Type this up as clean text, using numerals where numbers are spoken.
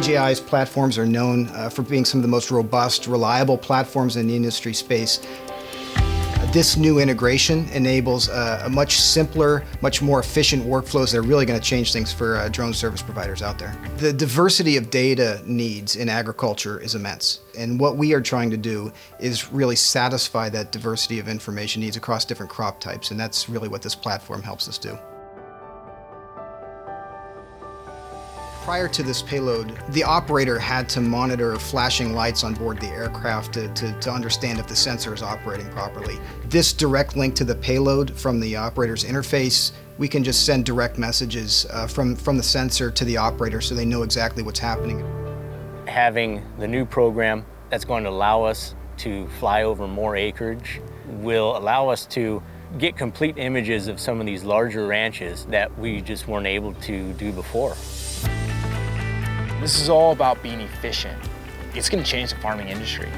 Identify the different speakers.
Speaker 1: DJI's platforms are known for being some of the most robust, reliable platforms in the industry space. This new integration enables a much simpler, much more efficient workflows that are really going to change things for drone service providers out there. The diversity of data needs in agriculture is immense. And what we are trying to do is really satisfy that diversity of information needs across different crop types. And that's really what this platform helps us do. Prior to this payload, the operator had to monitor flashing lights on board the aircraft to understand if the sensor is operating properly. This direct link to the payload from the operator's interface, we can just send direct messages from the sensor to the operator so they know exactly what's happening.
Speaker 2: Having the new program that's going to allow us to fly over more acreage will allow us to get complete images of some of these larger ranches that we just weren't able to do before.
Speaker 3: This is all about being efficient. It's going to change the farming industry.